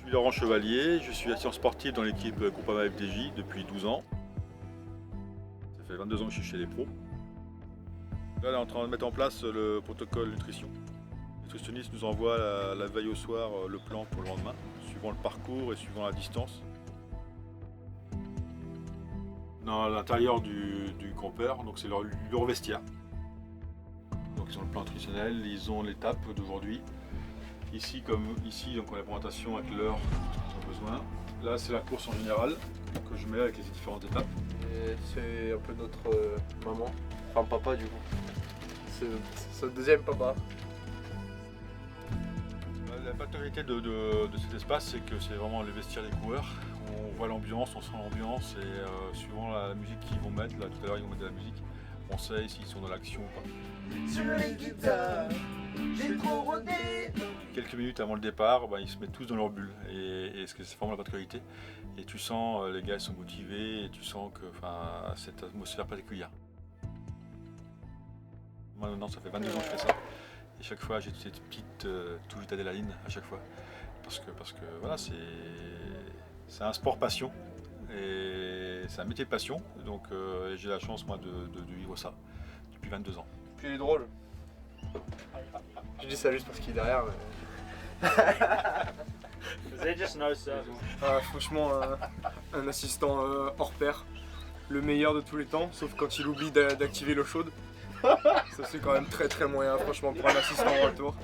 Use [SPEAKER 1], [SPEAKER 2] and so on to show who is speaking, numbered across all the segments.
[SPEAKER 1] suis Laurent Chevalier, je suis assistant sportif dans l'équipe Groupama FDJ depuis 12 ans. Ça fait 22 ans que je suis chez les pros. Là, on est en train de mettre en place le protocole nutrition. Le nutritionniste nous envoie la veille au soir le plan pour le lendemain, suivant le parcours et suivant la distance. Dans l'intérieur du campeur, donc c'est leur vestiaire. Donc ils ont le plan nutritionnel, ils ont l'étape d'aujourd'hui. Ici, comme ici, donc on a la présentation avec l'heure qu'ils ont besoin. Là, c'est la course en général que je mets avec les différentes étapes.
[SPEAKER 2] Et c'est un peu notre maman, enfin papa du coup. C'est son deuxième papa.
[SPEAKER 1] La particularité de cet espace, c'est que c'est vraiment le vestiaire des coureurs. On voit l'ambiance, on sent l'ambiance et suivant la musique qu'ils vont mettre, là tout à l'heure ils vont mettre de la musique, on sait s'ils sont dans l'action ou pas.
[SPEAKER 3] Sur les guitares, j'ai trop rodé.
[SPEAKER 1] Quelques minutes avant le départ, ils se mettent tous dans leur bulle et c'est vraiment la particularité. Et tu sens les gars ils sont motivés et tu sens que cette atmosphère particulière. Moi maintenant ça fait 22 ans que je fais ça. Et chaque fois j'ai cette petite touche d'adrénaline à chaque fois. Parce que voilà, c'est un sport passion et c'est un métier de passion. Donc j'ai la chance moi de vivre ça depuis 22 ans.
[SPEAKER 2] Puis il est drôle. Je dis ça juste parce qu'il est derrière. Mais...
[SPEAKER 4] They just know ça.
[SPEAKER 2] Franchement, un assistant hors pair. Le meilleur de tous les temps, sauf quand il oublie d'activer l'eau chaude. Ça c'est quand même très très moyen franchement pour un assistant en retour.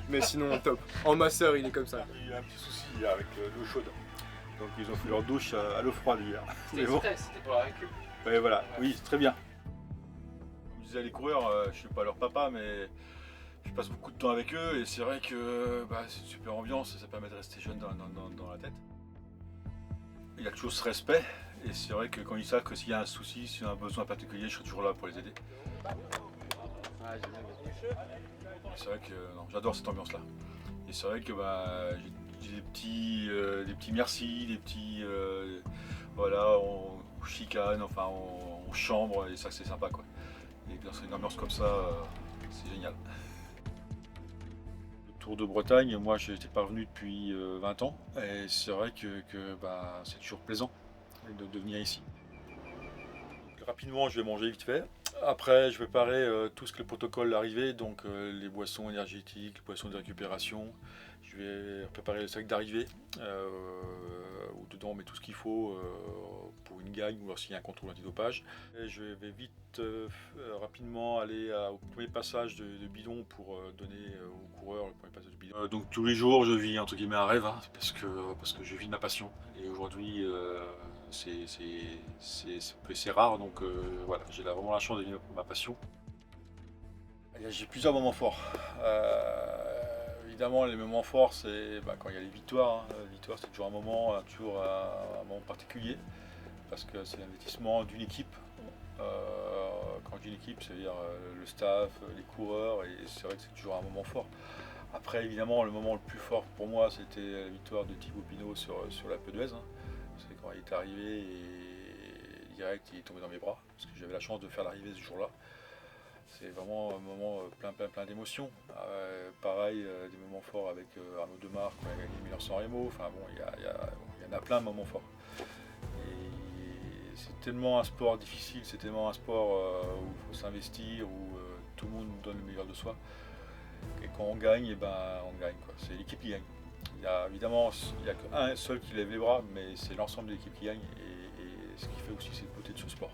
[SPEAKER 2] Mais sinon top. En masseur il est comme ça.
[SPEAKER 1] Il y a un petit souci avec l'eau chaude. Donc ils ont fait leur douche à l'eau froide hier.
[SPEAKER 4] C'était exprès, c'était pour la récup.
[SPEAKER 1] Ouais, voilà, oui, c'est très bien. Comme je disais, les coureurs, je suis pas leur papa, mais je passe beaucoup de temps avec eux et c'est vrai que c'est une super ambiance et ça permet de rester jeune dans la tête. Il y a toujours ce respect et c'est vrai que quand ils savent que s'il y a un souci, s'il y a un besoin particulier, je serai toujours là pour les aider. C'est vrai que j'adore cette ambiance-là. Et c'est vrai que j'ai des petits merci, des petits voilà, on chicane, enfin on chambre et ça c'est sympa quoi. Et dans une ambiance comme ça, c'est génial. Le Tour de Bretagne, moi je n'étais pas revenu depuis 20 ans et c'est vrai que c'est toujours plaisant de venir ici. Donc, rapidement je vais manger vite fait. Après, je vais préparer tout ce que le protocole arrivé, donc les boissons énergétiques, les boissons de récupération. Je vais préparer le sac d'arrivée, où dedans on met tout ce qu'il faut pour une gagne ou alors s'il y a un contrôle antidopage. Et je vais vite, rapidement aller au premier passage de bidon pour donner aux coureurs le premier passage de bidon. Donc tous les jours, je vis entre guillemets un rêve, hein, parce que je vis de ma passion. Et aujourd'hui, c'est rare, donc voilà, j'ai vraiment la chance de vivre ma passion. J'ai plusieurs moments forts. Évidemment, les moments forts, c'est quand il y a les victoires. Hein. La victoire, c'est toujours un moment particulier, parce que c'est l'investissement d'une équipe. Quand je dis l'équipe, c'est-à-dire le staff, les coureurs, et c'est vrai que c'est toujours un moment fort. Après, évidemment, le moment le plus fort pour moi, c'était la victoire de Thibaut Pinot sur l'Alpe d'Huez. Hein. C'est quand il est arrivé et direct, il est tombé dans mes bras, parce que j'avais la chance de faire l'arrivée ce jour-là. C'est vraiment un moment plein d'émotions. Pareil, des moments forts avec Arnaud Demar quand il a gagné Milan-San Remo. Enfin bon, il y en a plein de moments forts. Et c'est tellement un sport difficile, c'est tellement un sport où il faut s'investir, où tout le monde donne le meilleur de soi. Et quand on gagne, on gagne. C'est l'équipe qui gagne. Évidemment, il n'y a qu'un seul qui lève les bras, mais c'est l'ensemble de l'équipe qui gagne. Et ce qui fait aussi, c'est le beauté de ce sport.